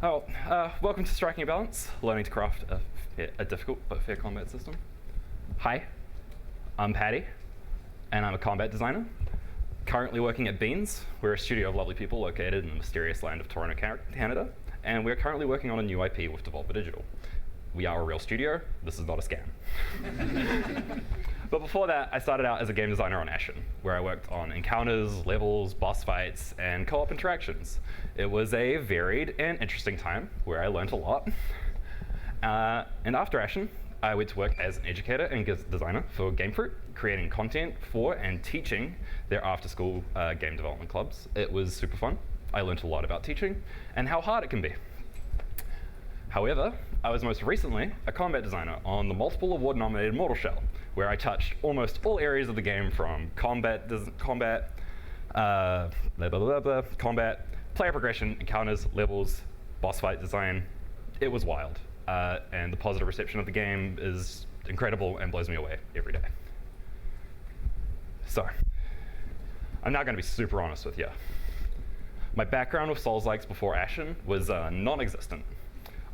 Welcome to Striking a Balance, learning to craft a difficult but fair combat system. Hi, I'm Paddy, and I'm a combat designer. Currently working at Beans. We're a studio of lovely people located in the mysterious land of Toronto, Canada, and we're currently working on a new IP with Devolver Digital. We are a real studio. This is not a scam. But before that, I started out as a game designer on Ashen, where I worked on encounters, levels, boss fights, and co-op interactions. It was a varied and interesting time where I learned a lot. And after Ashen, I went to work as an educator and designer for Gamefruit, creating content for and teaching their after-school game development clubs. It was super fun. I learned a lot about teaching and how hard it can be. However, I was most recently a combat designer on the multiple award-nominated Mortal Shell, where I touched almost all areas of the game from combat, player progression, encounters, levels, boss fight design. It was wild, and the positive reception of the game is incredible and blows me away every day. So, I'm now going to be super honest with you. My background with Souls-likes before Ashen was non-existent.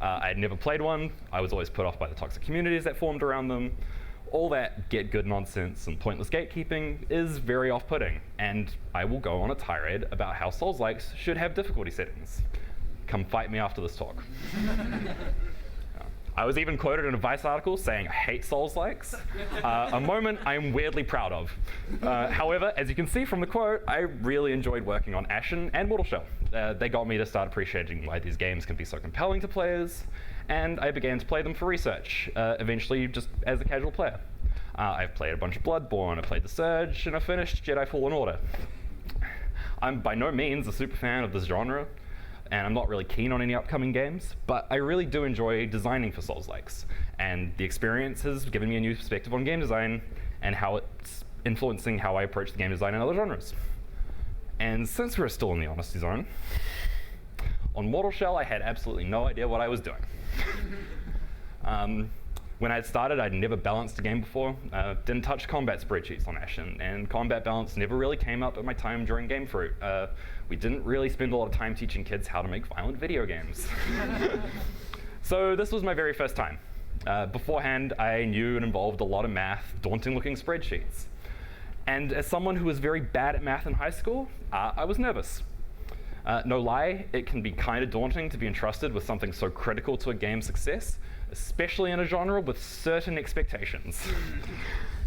I had never played one. I was always put off by the toxic communities that formed around them. All that get-good nonsense and pointless gatekeeping is very off-putting, and I will go on a tirade about how Souls-likes should have difficulty settings. Come fight me after this talk. I was even quoted in a Vice article saying, "I hate Souls-likes," a moment I'm weirdly proud of. However, as you can see from the quote, I really enjoyed working on Ashen and Mortal Shell. They got me to start appreciating why these games can be so compelling to players, and I began to play them for research, eventually just as a casual player. I've played a bunch of Bloodborne, I played The Surge, and I finished Jedi Fallen Order. I'm by no means a super fan of this genre, and I'm not really keen on any upcoming games, but I really do enjoy designing for Souls-likes, and the experience has given me a new perspective on game design and how it's influencing how I approach the game design in other genres. And since we're still in the honesty zone, on Mortal Shell I had absolutely no idea what I was doing. When I had started, I'd never balanced a game before, didn't touch combat spreadsheets on Ashen, and combat balance never really came up at my time during Gamefruit. We didn't really spend a lot of time teaching kids how to make violent video games. So this was my very first time. Beforehand, I knew it involved a lot of math, daunting-looking spreadsheets. And as someone who was very bad at math in high school, I was nervous. No lie, it can be kind of daunting to be entrusted with something so critical to a game's success, especially in a genre with certain expectations.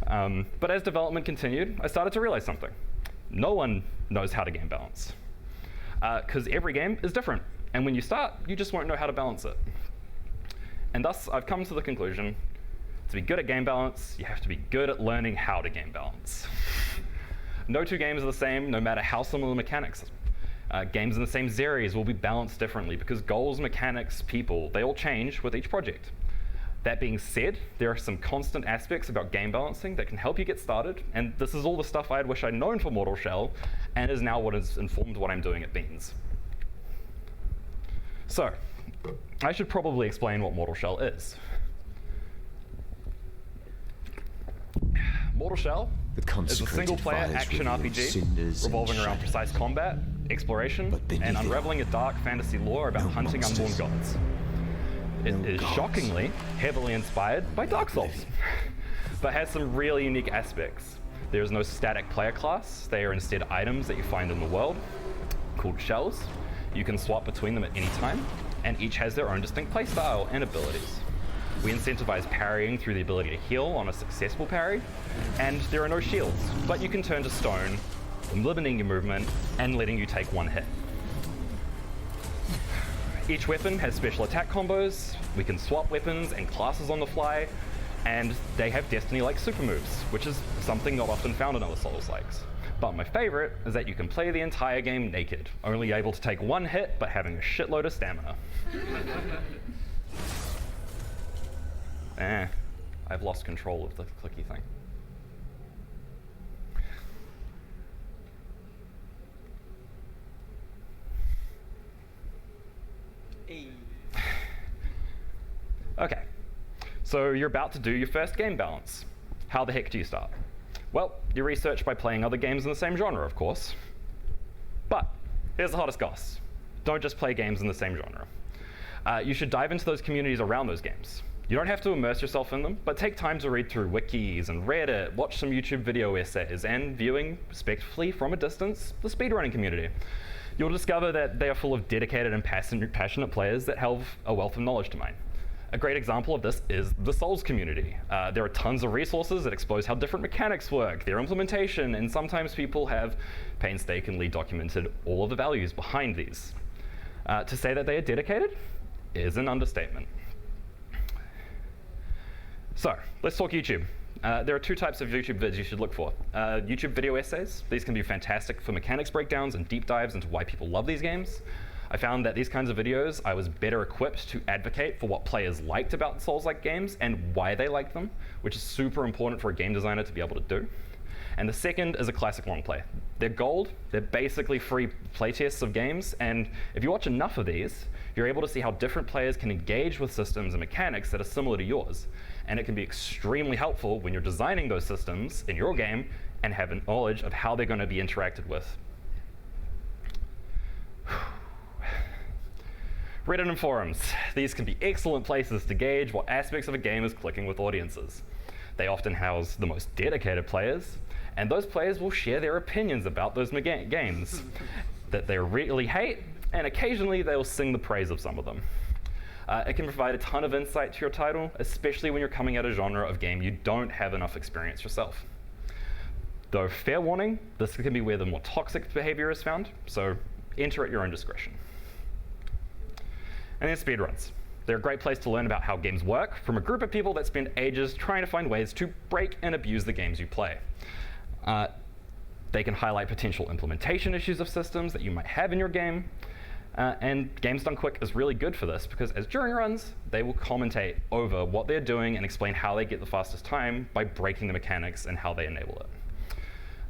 But as development continued, I started to realize something. No one knows how to game balance. Because every game is different, and when you start, you just won't know how to balance it. And thus, I've come to the conclusion, to be good at game balance, you have to be good at learning how to game balance. No two games are the same, no matter how similar the mechanics. Games in the same series will be balanced differently because goals, mechanics, people, they all change with each project. That being said, there are some constant aspects about game balancing that can help you get started, and this is all the stuff I wish I'd known for Mortal Shell, and is now what has informed what I'm doing at Beans. So, I should probably explain what Mortal Shell is. Mortal Shell is a single-player action RPG revolving around precise combat, exploration, and unraveling a dark fantasy lore about hunting unborn gods. It is shockingly heavily inspired by Dark Souls, but has some really unique aspects. There is no static player class. They are instead items that you find in the world, called shells. You can swap between them at any time, and each has their own distinct playstyle and abilities. We incentivize parrying through the ability to heal on a successful parry, and there are no shields, but you can turn to stone, limiting your movement and letting you take one hit. Each weapon has special attack combos, we can swap weapons and classes on the fly, and they have Destiny-like super moves, which is something not often found in other Souls-likes. But my favorite is that you can play the entire game naked, only able to take one hit, but having a shitload of stamina. I've lost control of the clicky thing. Okay, so you're about to do your first game balance. How the heck do you start? Well, you research by playing other games in the same genre, of course. But here's the hottest goss. Don't just play games in the same genre. You should dive into those communities around those games. You don't have to immerse yourself in them, but take time to read through wikis and Reddit, watch some YouTube video essays, and viewing, respectfully from a distance, the speedrunning community. You'll discover that they are full of dedicated and passionate players that have a wealth of knowledge to mine. A great example of this is the Souls community. There are tons of resources that expose how different mechanics work, their implementation, and sometimes people have painstakingly documented all of the values behind these. To say that they are dedicated is an understatement. So, let's talk YouTube. There are two types of YouTube vids you should look for. YouTube video essays. These can be fantastic for mechanics breakdowns and deep dives into why people love these games. I found that these kinds of videos, I was better equipped to advocate for what players liked about Souls-like games and why they liked them, which is super important for a game designer to be able to do. And the second is a classic long play. They're gold, they're basically free playtests of games, and if you watch enough of these, you're able to see how different players can engage with systems and mechanics that are similar to yours. And it can be extremely helpful when you're designing those systems in your game and have a knowledge of how they're going to be interacted with. Reddit and forums. These can be excellent places to gauge what aspects of a game is clicking with audiences. They often house the most dedicated players, and those players will share their opinions about those games that they really hate, and occasionally they will sing the praise of some of them. It can provide a ton of insight to your title, especially when you're coming at a genre of game you don't have enough experience yourself. Though fair warning, this can be where the more toxic behavior is found, so enter at your own discretion. And then speedruns. They're a great place to learn about how games work from a group of people that spend ages trying to find ways to break and abuse the games you play. They can highlight potential implementation issues of systems that you might have in your game. And Games Done Quick is really good for this because as during runs, they will commentate over what they're doing and explain how they get the fastest time by breaking the mechanics and how they enable it.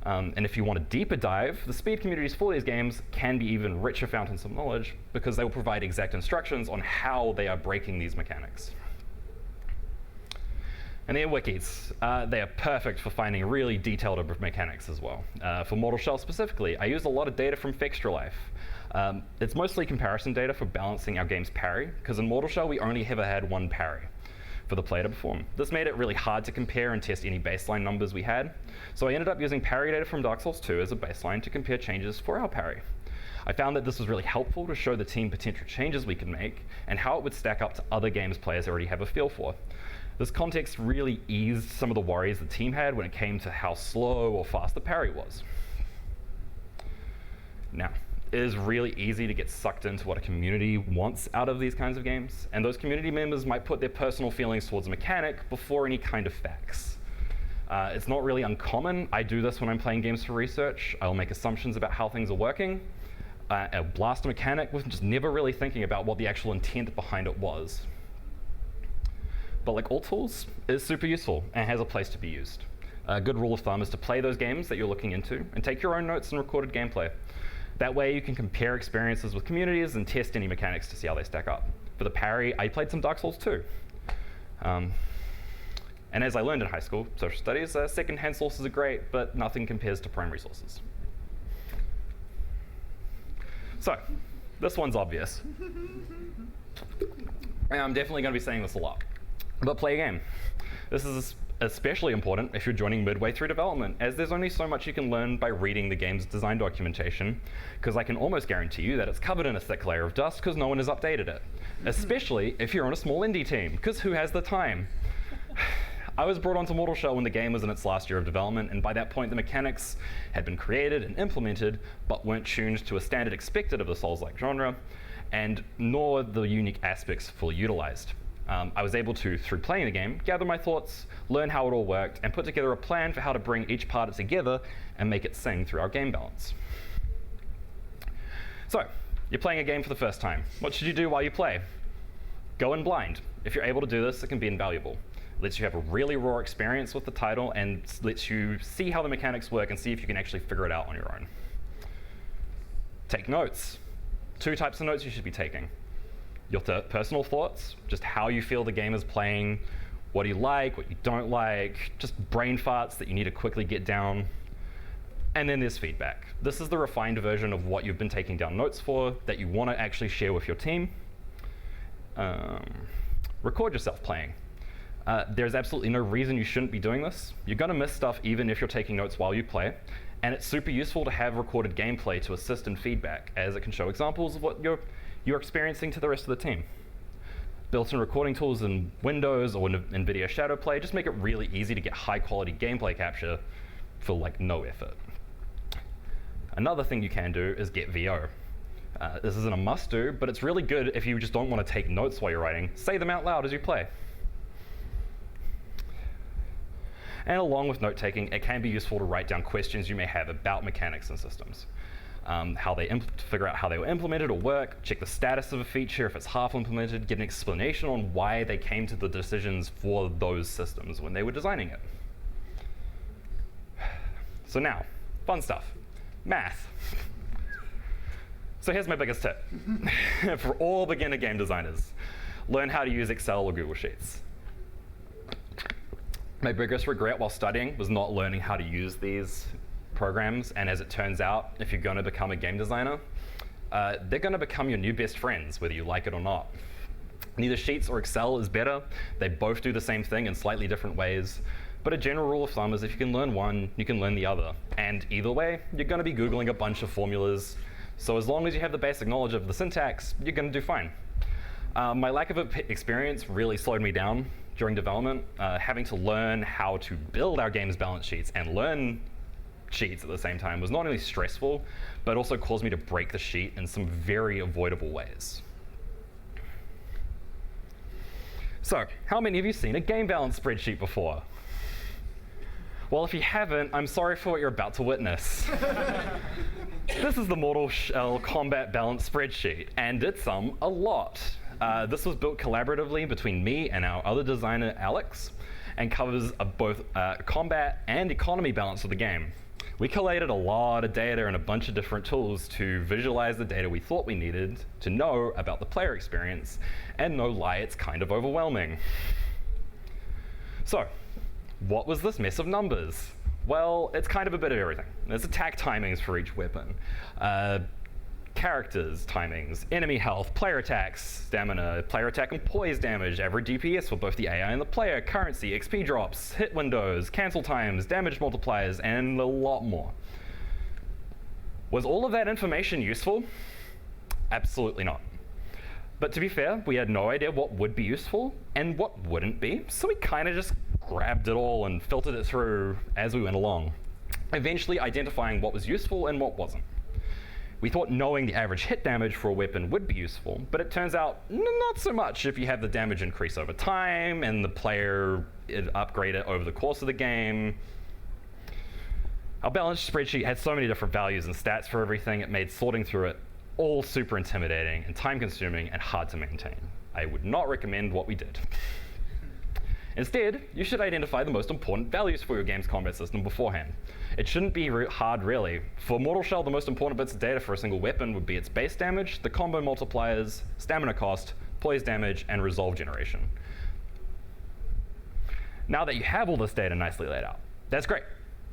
And if you want a deeper dive, the speed communities for these games can be even richer fountains of knowledge because they will provide exact instructions on how they are breaking these mechanics. And then wikis. They are perfect for finding really detailed mechanics as well. For Mortal Shell specifically, I use a lot of data from Fextra Life. It's mostly comparison data for balancing our game's parry, because in Mortal Shell we only ever had one parry for the player to perform. This made it really hard to compare and test any baseline numbers we had, so I ended up using parry data from Dark Souls 2 as a baseline to compare changes for our parry. I found that this was really helpful to show the team potential changes we could make and how it would stack up to other games players already have a feel for. This context really eased some of the worries the team had when it came to how slow or fast the parry was. Now, it is really easy to get sucked into what a community wants out of these kinds of games, and those community members might put their personal feelings towards a mechanic before any kind of facts. It's not really uncommon. I do this when I'm playing games for research. I'll make assumptions about how things are working. I'll blast a mechanic with just never really thinking about what the actual intent behind it was. But like all tools, it is super useful and has a place to be used. A good rule of thumb is to play those games that you're looking into and take your own notes and recorded gameplay. That way you can compare experiences with communities and test any mechanics to see how they stack up. For the parry, I played some Dark Souls 2. And as I learned in high school, social studies, second-hand sources are great, but nothing compares to primary sources. So, this one's obvious. And I'm definitely going to be saying this a lot. But play a game. This is especially important if you're joining midway through development, as there's only so much you can learn by reading the game's design documentation, because I can almost guarantee you that it's covered in a thick layer of dust because no one has updated it. Especially if you're on a small indie team, because who has the time? I was brought onto Mortal Shell when the game was in its last year of development, and by that point the mechanics had been created and implemented, but weren't tuned to a standard expected of the Souls-like genre, and nor the unique aspects fully utilized. I was able to, through playing the game, gather my thoughts, learn how it all worked, and put together a plan for how to bring each part together and make it sing through our game balance. So, you're playing a game for the first time. What should you do while you play? Go in blind. If you're able to do this, it can be invaluable. It lets you have a really raw experience with the title and lets you see how the mechanics work and see if you can actually figure it out on your own. Take notes. 2 types of notes you should be taking. Your personal thoughts, just how you feel the game is playing, what do you like, what you don't like, just brain farts that you need to quickly get down. And then there's feedback. This is the refined version of what you've been taking down notes for that you want to actually share with your team. Record yourself playing. There's absolutely no reason you shouldn't be doing this. You're going to miss stuff even if you're taking notes while you play, and it's super useful to have recorded gameplay to assist in feedback, as it can show examples of what you're experiencing to the rest of the team. Built-in recording tools in Windows or NVIDIA Shadowplay just make it really easy to get high-quality gameplay capture for like no effort. Another thing you can do is get VO. This isn't a must-do, but it's really good if you just don't want to take notes while you're writing. Say them out loud as you play. And along with note-taking, it can be useful to write down questions you may have about mechanics and systems. Figure out how they were implemented or work, check the status of a feature if it's half implemented, get an explanation on why they came to the decisions for those systems when they were designing it. So now, fun stuff, math. So here's my biggest tip for all beginner game designers. Learn how to use Excel or Google Sheets. My biggest regret while studying was not learning how to use these programs, and as it turns out, if you're going to become a game designer, they're going to become your new best friends, whether you like it or not. Neither Sheets or Excel is better. They both do the same thing in slightly different ways, but a general rule of thumb is if you can learn one, you can learn the other. And either way, you're going to be Googling a bunch of formulas, so as long as you have the basic knowledge of the syntax, you're going to do fine. My lack of experience really slowed me down during development. Having to learn how to build our game's balance sheets and learn sheets at the same time was not only stressful, but also caused me to break the sheet in some very avoidable ways. So, how many of you seen a game balance spreadsheet before? Well, if you haven't, I'm sorry for what you're about to witness. This is the Mortal Shell combat balance spreadsheet, and it's a lot. This was built collaboratively between me and our other designer, Alex, and covers both combat and economy balance of the game. We collated a lot of data and a bunch of different tools to visualize the data we thought we needed to know about the player experience, and no lie, it's kind of overwhelming. So, what was this mess of numbers? Well, it's kind of a bit of everything. There's attack timings for each weapon, characters timings, enemy health, player attacks, stamina, player attack and poise damage, average DPS for both the AI and the player, currency, XP drops, hit windows, cancel times, damage multipliers, and a lot more. Was all of that information useful? Absolutely not. But to be fair, we had no idea what would be useful and what wouldn't be, so we kind of just grabbed it all and filtered it through as we went along, eventually identifying what was useful and what wasn't. We thought knowing the average hit damage for a weapon would be useful, but it turns out not so much if you have the damage increase over time and the player upgrade it over the course of the game. Our balance spreadsheet had so many different values and stats for everything, it made sorting through it all super intimidating and time-consuming and hard to maintain. I would not recommend what we did. Instead, you should identify the most important values for your game's combat system beforehand. It shouldn't be hard, really. For Mortal Shell, the most important bits of data for a single weapon would be its base damage, the combo multipliers, stamina cost, poise damage, and resolve generation. Now that you have all this data nicely laid out, that's great,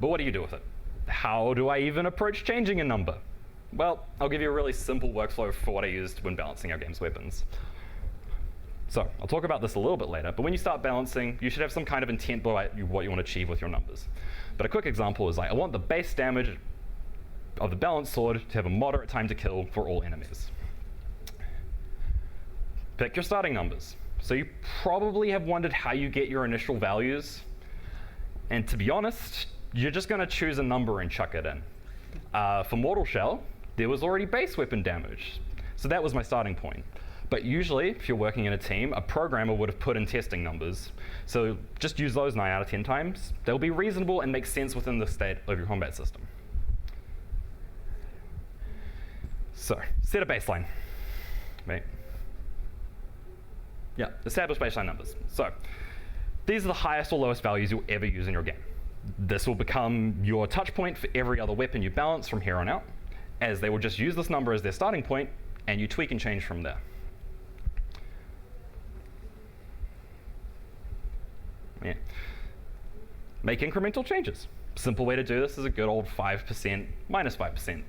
but what do you do with it? How do I even approach changing a number? Well, I'll give you a really simple workflow for what I used when balancing our game's weapons. So, I'll talk about this a little bit later, but when you start balancing, you should have some kind of intent by what you want to achieve with your numbers. But a quick example is like, I want the base damage of the balanced sword to have a moderate time to kill for all enemies. Pick your starting numbers. So you probably have wondered how you get your initial values, and to be honest, you're just going to choose a number and chuck it in. For Mortal Shell, there was already base weapon damage, so that was my starting point. But usually, if you're working in a team, a programmer would have put in testing numbers. So just use those 9 out of 10 times. They'll be reasonable and make sense within the state of your combat system. So, set a baseline. Right? Yeah, establish baseline numbers. So, these are the highest or lowest values you'll ever use in your game. This will become your touch point for every other weapon you balance from here on out, as they will just use this number as their starting point, and you tweak and change from there. Yeah. Make incremental changes. Simple way to do this is a good old 5%, minus 5%.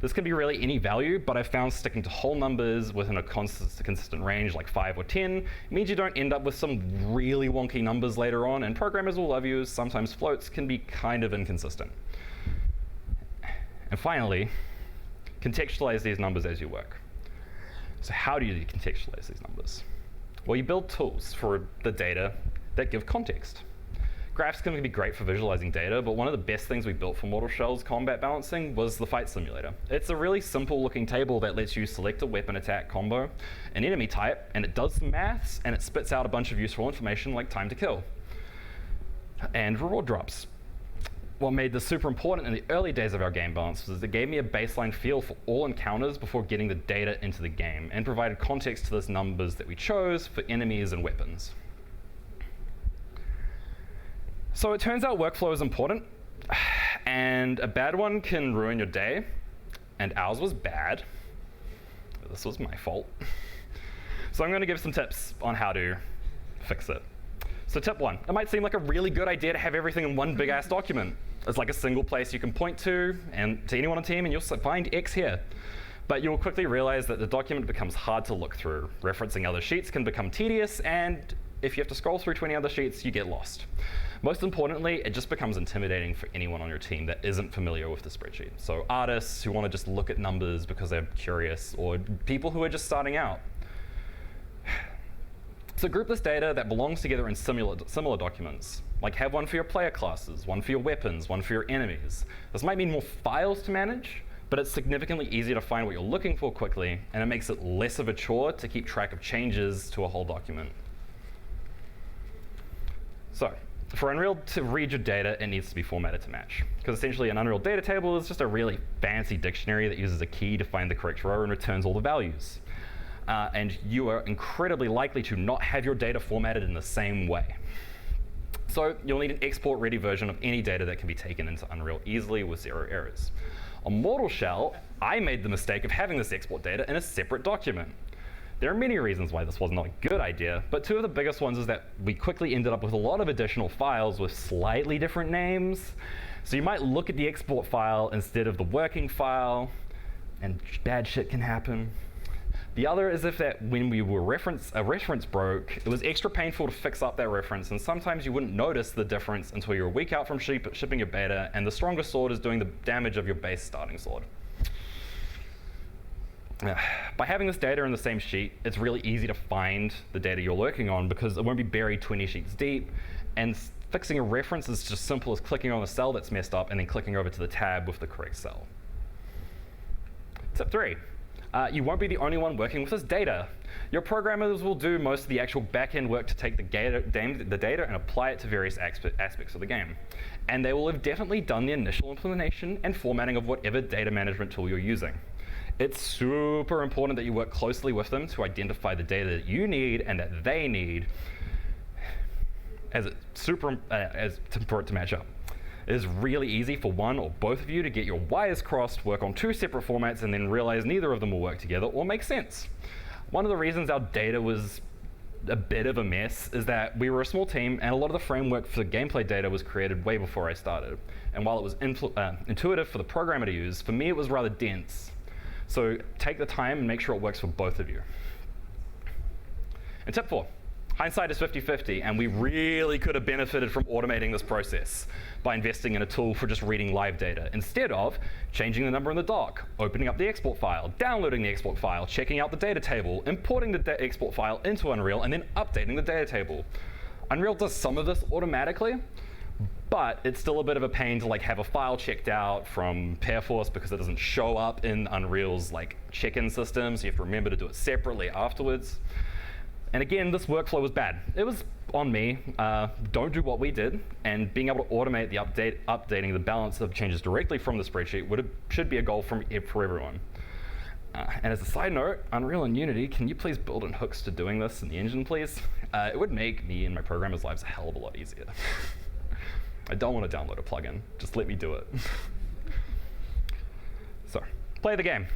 This can be really any value, but I've found sticking to whole numbers within a consistent range like 5 or 10 means you don't end up with some really wonky numbers later on, and programmers will love you as sometimes floats can be kind of inconsistent. And finally, contextualize these numbers as you work. So how do you contextualize these numbers? Well, you build tools for the data that give context. Graphs can be great for visualizing data, but one of the best things we built for Mortal Shell's combat balancing was the fight simulator. It's a really simple looking table that lets you select a weapon attack combo, an enemy type, and it does some maths, and it spits out a bunch of useful information like time to kill and reward drops. What made this super important in the early days of our game balance was it gave me a baseline feel for all encounters before getting the data into the game, and provided context to those numbers that we chose for enemies and weapons. So it turns out workflow is important, and a bad one can ruin your day, and ours was bad. This was my fault. So I'm going to give some tips on how to fix it. So tip 1, it might seem like a really good idea to have everything in one big ass document. It's like a single place you can point to and to anyone on the team, and you'll find X here. But you'll quickly realize that the document becomes hard to look through. Referencing other sheets can become tedious, and if you have to scroll through 20 other sheets, you get lost. Most importantly, it just becomes intimidating for anyone on your team that isn't familiar with the spreadsheet. So artists who want to just look at numbers because they're curious, or people who are just starting out. So group this data that belongs together in similar documents. Like have one for your player classes, one for your weapons, one for your enemies. This might mean more files to manage, but it's significantly easier to find what you're looking for quickly, and it makes it less of a chore to keep track of changes to a whole document. So, for Unreal to read your data, it needs to be formatted to match. Because essentially an Unreal data table is just a really fancy dictionary that uses a key to find the correct row and returns all the values. And you are incredibly likely to not have your data formatted in the same way. So you'll need an export-ready version of any data that can be taken into Unreal easily with 0 errors. On Mortal Shell, I made the mistake of having this export data in a separate document. There are many reasons why this was not a good idea, but 2 of the biggest ones is that we quickly ended up with a lot of additional files with slightly different names. So you might look at the export file instead of the working file, and bad shit can happen. The other is if that when a reference broke, it was extra painful to fix up that reference, and sometimes you wouldn't notice the difference until you're a week out from shipping your beta, and the stronger sword is doing the damage of your base starting sword. By having this data in the same sheet, it's really easy to find the data you're working on because it won't be buried 20 sheets deep, and fixing a reference is just simple as clicking on the cell that's messed up and then clicking over to the tab with the correct cell. Tip 3. You won't be the only one working with this data. Your programmers will do most of the actual back-end work to take the data and apply it to various aspects of the game. And they will have definitely done the initial implementation and formatting of whatever data management tool you're using. It's super important that you work closely with them to identify the data that you need and that they need for it to match up. It is really easy for one or both of you to get your wires crossed, work on 2 separate formats, and then realize neither of them will work together or make sense. One of the reasons our data was a bit of a mess is that we were a small team, and a lot of the framework for the gameplay data was created way before I started. And while it was intuitive for the programmer to use, for me it was rather dense. So take the time and make sure it works for both of you. And tip 4. Hindsight is 50-50, and we really could have benefited from automating this process by investing in a tool for just reading live data, instead of changing the number in the doc, opening up the export file, downloading the export file, checking out the data table, importing the export file into Unreal, and then updating the data table. Unreal does some of this automatically, but it's still a bit of a pain to have a file checked out from Pairforce because it doesn't show up in Unreal's check-in system, so you have to remember to do it separately afterwards. And again, this workflow was bad. It was on me. Don't do what we did, and being able to automate the updating the balance of changes directly from the spreadsheet should be a goal for everyone. And as a side note, Unreal and Unity, can you please build in hooks to doing this in the engine, please? It would make me and my programmers' lives a hell of a lot easier. I don't want to download a plugin. Just let me do it. So, play the game.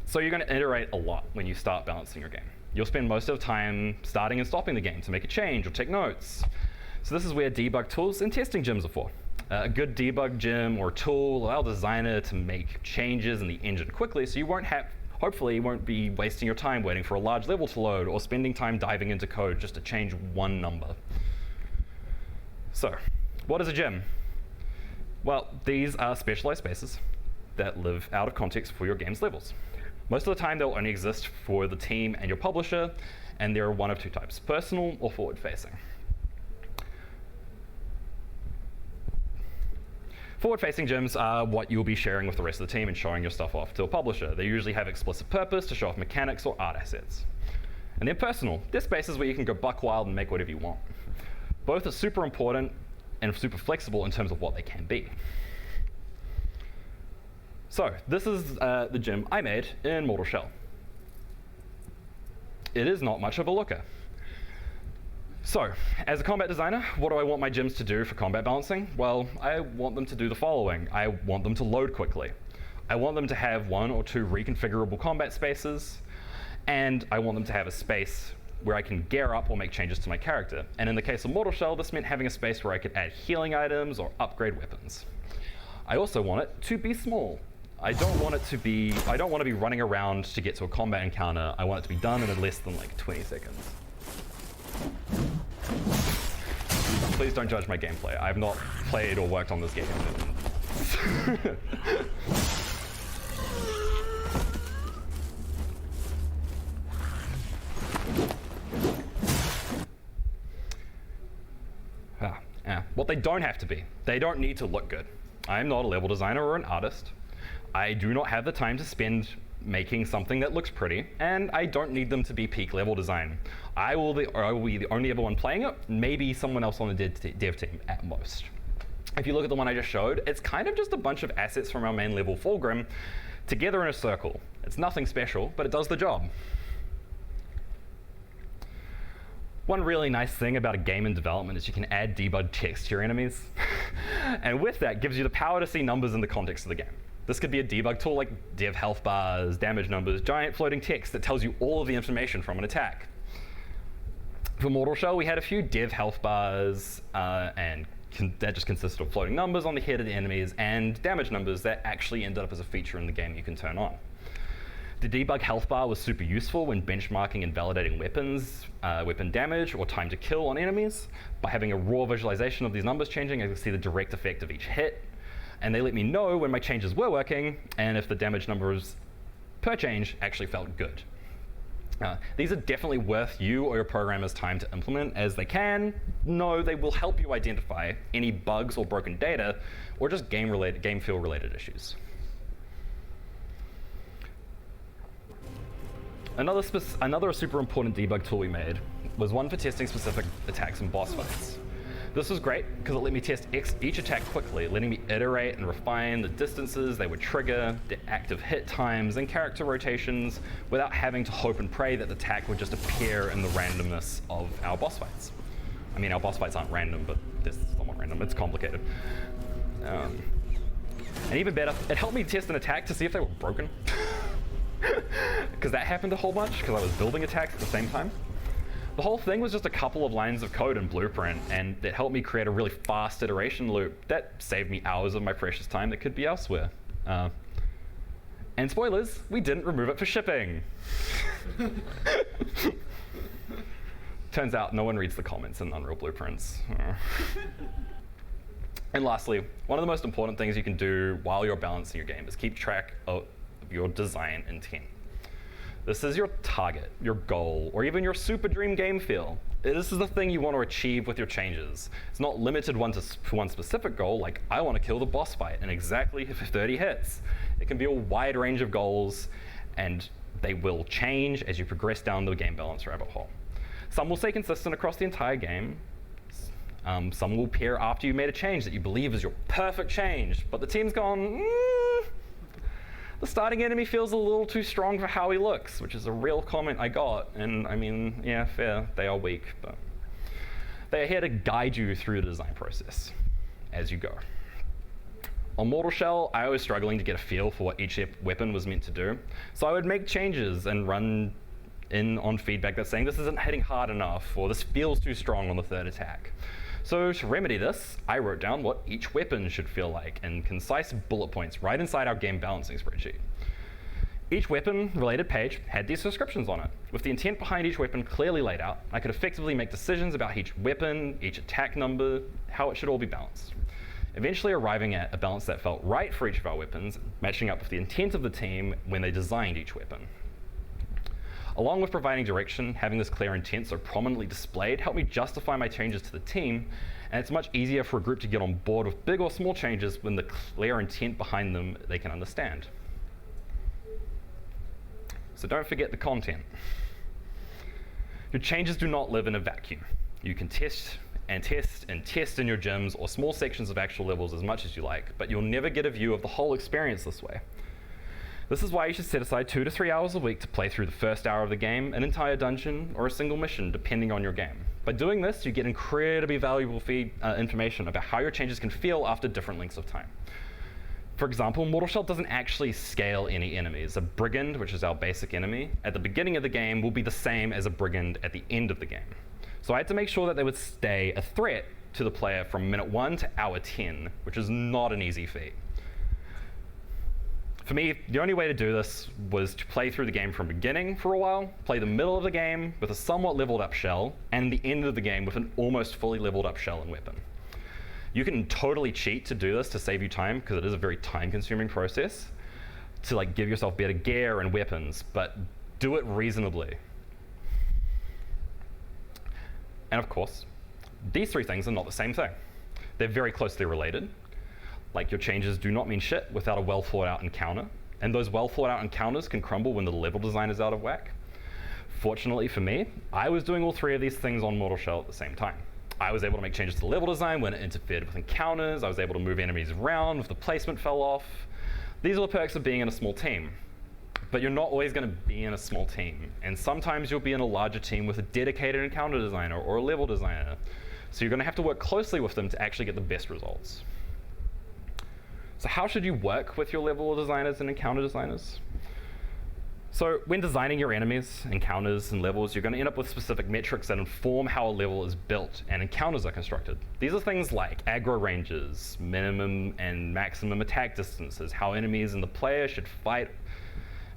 So you're going to iterate a lot when you start balancing your game. You'll spend most of the time starting and stopping the game to make a change or take notes. So this is where debug tools and testing gyms are for. A good debug gem or tool will allow the designer to make changes in the engine quickly, so you won't have, hopefully you won't be wasting your time waiting for a large level to load or spending time diving into code just to change one number. So, what is a gem? Well, these are specialized spaces that live out of context for your game's levels. Most of the time, they'll only exist for the team and your publisher, and there are one of two types, personal or forward-facing. Forward-facing gems are what you'll be sharing with the rest of the team and showing your stuff off to a publisher. They usually have explicit purpose to show off mechanics or art assets. And then personal, they're spaces where you can go buck wild and make whatever you want. Both are super important and super flexible in terms of what they can be. So this is the gem I made in Mortal Shell. It is not much of a looker. So, as a combat designer, what do I want my gems to do for combat balancing? Well, I want them to do the following. I want them to load quickly. I want them to have 1 or 2 reconfigurable combat spaces, and I want them to have a space where I can gear up or make changes to my character. And in the case of Mortal Shell, this meant having a space where I could add healing items or upgrade weapons. I also want it to be small. I don't want to be running around to get to a combat encounter. I want it to be done in less than like 20 seconds. Please don't judge my gameplay. I have not played or worked on this game. What they don't have to be. They don't need to look good. I'm not a level designer or an artist. I do not have the time to spend making something that looks pretty, and I don't need them to be peak level design. I will be the only other one playing it, maybe someone else on the dev team at most. If you look at the one I just showed, it's kind of just a bunch of assets from our main level Fulgrim together in a circle. It's nothing special, but it does the job. One really nice thing about a game in development is you can add debug text to your enemies. And with that, gives you the power to see numbers in the context of the game. This could be a debug tool like dev health bars, damage numbers, giant floating text that tells you all of the information from an attack. For Mortal Shell, we had a few dev health bars, and that just consisted of floating numbers on the head of the enemies and damage numbers that actually ended up as a feature in the game you can turn on. The debug health bar was super useful when benchmarking and validating weapons, weapon damage, or time to kill on enemies. By having a raw visualization of these numbers changing, I could see the direct effect of each hit. And they let me know when my changes were working and if the damage numbers per change actually felt good. These are definitely worth you or your programmer's time to implement, as they will help you identify any bugs or broken data or just game feel related issues. Another super important debug tool we made was one for testing specific attacks and boss fights. This was great because it let me test each attack quickly, letting me iterate and refine the distances they would trigger, the active hit times, and character rotations without having to hope and pray that the attack would just appear in the randomness of our boss fights. I mean, our boss fights aren't random, but they're somewhat random. It's complicated. And even better, it helped me test an attack to see if they were broken. Because that happened a whole bunch, because I was building attacks at the same time. The whole thing was just a couple of lines of code and blueprint, and it helped me create a really fast iteration loop that saved me hours of my precious time that could be elsewhere. And spoilers, we didn't remove it for shipping. Turns out no one reads the comments in Unreal Blueprints. And lastly, one of the most important things you can do while you're balancing your game is keep track of your design intent. This is your target, your goal, or even your super dream game feel. This is the thing you want to achieve with your changes. It's not limited to one specific goal, like I want to kill the boss fight in exactly 30 hits. It can be a wide range of goals, and they will change as you progress down the game balance rabbit hole. Some will stay consistent across the entire game. Some will appear after you made a change that you believe is your perfect change, but the team's gone, the starting enemy feels a little too strong for how he looks, which is a real comment I got. And I mean, yeah, fair, they are weak, but they are here to guide you through the design process as you go. On Mortal Shell, I was struggling to get a feel for what each weapon was meant to do. So I would make changes and run in on feedback that's saying this isn't hitting hard enough, or this feels too strong on the third attack. So to remedy this, I wrote down what each weapon should feel like in concise bullet points right inside our game balancing spreadsheet. Each weapon-related page had these descriptions on it. With the intent behind each weapon clearly laid out, I could effectively make decisions about each weapon, each attack number, how it should all be balanced. Eventually arriving at a balance that felt right for each of our weapons, matching up with the intent of the team when they designed each weapon. Along with providing direction, having this clear intent so prominently displayed helped me justify my changes to the team, and it's much easier for a group to get on board with big or small changes when the clear intent behind them they can understand. So don't forget the content. Your changes do not live in a vacuum. You can test and test and test in your gyms or small sections of actual levels as much as you like, but you'll never get a view of the whole experience this way. This is why you should set aside 2 to 3 hours a week to play through the first hour of the game, an entire dungeon, or a single mission, depending on your game. By doing this, you get incredibly valuable information about how your changes can feel after different lengths of time. For example, Mortal Shell doesn't actually scale any enemies. A brigand, which is our basic enemy, at the beginning of the game will be the same as a brigand at the end of the game. So I had to make sure that they would stay a threat to the player from minute 1 to hour 10, which is not an easy feat. For me, the only way to do this was to play through the game from beginning for a while, play the middle of the game with a somewhat leveled up shell, and the end of the game with an almost fully leveled up shell and weapon. You can totally cheat to do this to save you time, because it is a very time-consuming process, to give yourself better gear and weapons, but do it reasonably. And of course, these 3 things are not the same thing. They're very closely related. Your changes do not mean shit without a well-thought-out encounter, and those well-thought-out encounters can crumble when the level design is out of whack. Fortunately for me, I was doing all 3 of these things on Mortal Shell at the same time. I was able to make changes to the level design when it interfered with encounters. I was able to move enemies around if the placement fell off. These are the perks of being in a small team. But you're not always going to be in a small team, and sometimes you'll be in a larger team with a dedicated encounter designer or a level designer. So you're going to have to work closely with them to actually get the best results. So how should you work with your level designers and encounter designers? So when designing your enemies, encounters, and levels, you're going to end up with specific metrics that inform how a level is built and encounters are constructed. These are things like aggro ranges, minimum and maximum attack distances, how enemies and the player should fight,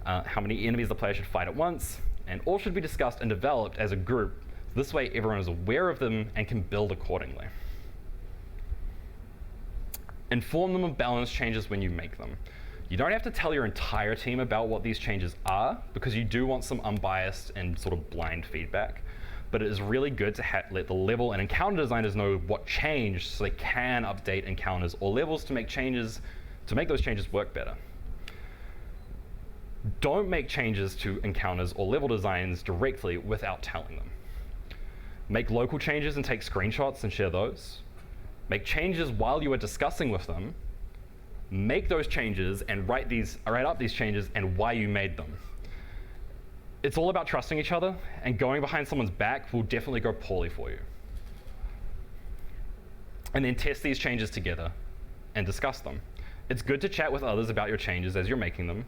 how many enemies the player should fight at once, and all should be discussed and developed as a group. This way everyone is aware of them and can build accordingly. Inform them of balance changes when you make them. You don't have to tell your entire team about what these changes are, because you do want some unbiased and sort of blind feedback. But it is really good to let the level and encounter designers know what changed so they can update encounters or levels to make those changes work better. Don't make changes to encounters or level designs directly without telling them. Make local changes and take screenshots and share those. Make changes while you are discussing with them. Make those changes and write up these changes and why you made them. It's all about trusting each other, and going behind someone's back will definitely go poorly for you. And then test these changes together and discuss them. It's good to chat with others about your changes as you're making them.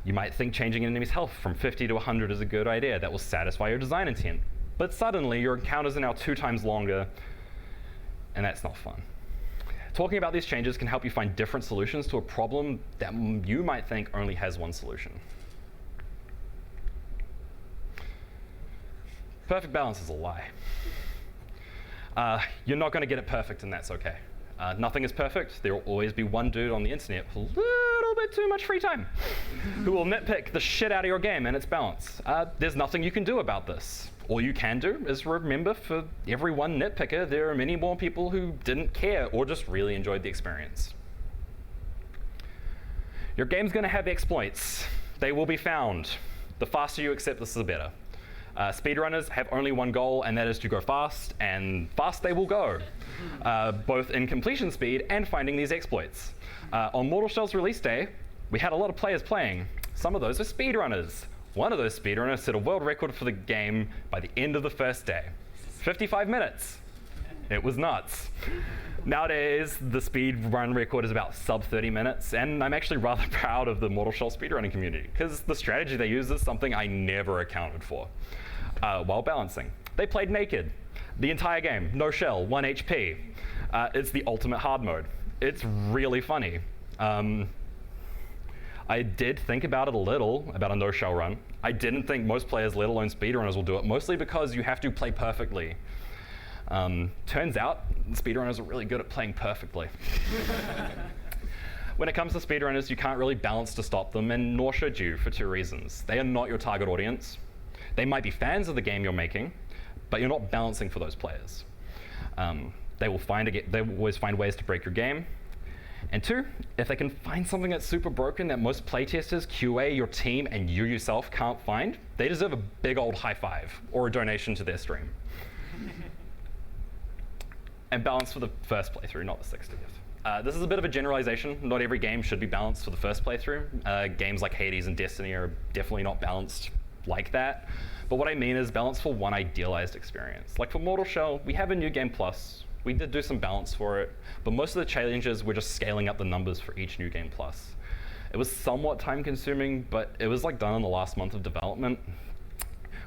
You might think changing an enemy's health from 50 to 100 is a good idea. That will satisfy your design intent. But suddenly, your encounters are now 2 times longer, and that's not fun. Talking about these changes can help you find different solutions to a problem that you might think only has one solution. Perfect balance is a lie. You're not going to get it perfect, and that's okay. Nothing is perfect. There will always be one dude on the internet with a little bit too much free time who will nitpick the shit out of your game and its balance. There's nothing you can do about this. All you can do is remember, for every one nitpicker, there are many more people who didn't care or just really enjoyed the experience. Your game's going to have exploits. They will be found. The faster you accept this, the better. Speedrunners have only one goal, and that is to go fast, and fast they will go, both in completion speed and finding these exploits. On Mortal Shell's release day, we had a lot of players playing. Some of those are speedrunners. One of those speedrunners set a world record for the game by the end of the first day. 55 minutes. It was nuts. Nowadays, the speed run record is about sub 30 minutes, and I'm actually rather proud of the Mortal Shell speedrunning community, because the strategy they use is something I never accounted for while balancing. They played naked. The entire game, no shell, 1 HP. It's the ultimate hard mode. It's really funny. I did think about it a little, about a no-shell run. I didn't think most players, let alone speedrunners, will do it, mostly because you have to play perfectly. Turns out, speedrunners are really good at playing perfectly. When it comes to speedrunners, you can't really balance to stop them, and nor should you, for 2 reasons. They are not your target audience. They might be fans of the game you're making, but you're not balancing for those players. They will always find ways to break your game. And 2, if they can find something that's super broken that most playtesters, QA, your team, and you yourself can't find, they deserve a big old high five or a donation to their stream. And balance for the first playthrough, not the 60th. This is a bit of a generalization. Not every game should be balanced for the first playthrough. Games like Hades and Destiny are definitely not balanced like that. But what I mean is balance for one idealized experience. Like for Mortal Shell, we have a New Game Plus. We did do some balance for it, but most of the challenges were just scaling up the numbers for each New Game Plus. It was somewhat time consuming, but it was like done in the last month of development.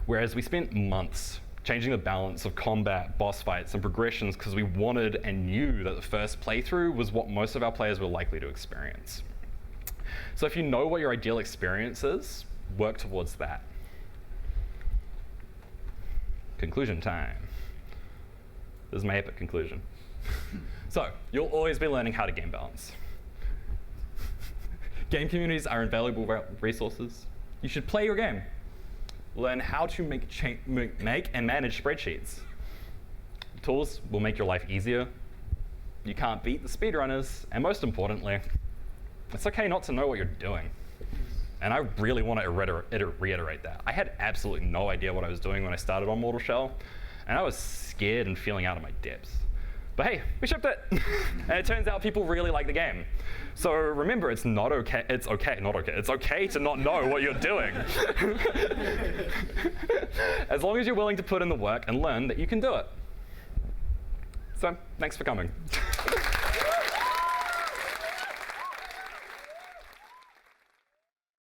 Whereas we spent months changing the balance of combat, boss fights, and progressions because we wanted and knew that the first playthrough was what most of our players were likely to experience. So if you know what your ideal experience is, work towards that. Conclusion time. This is my epic conclusion. So, you'll always be learning how to game balance. Game communities are invaluable resources. You should play your game. Learn how to make and manage spreadsheets. Tools will make your life easier. You can't beat the speedrunners, and most importantly, it's okay not to know what you're doing. And I really want to reiterate that. I had absolutely no idea what I was doing when I started on Mortal Shell, and I was scared and feeling out of my depths. But hey, we shipped it. And it turns out people really like the game. So remember, it's okay to not know what you're doing. As long as you're willing to put in the work and learn that you can do it. So, thanks for coming.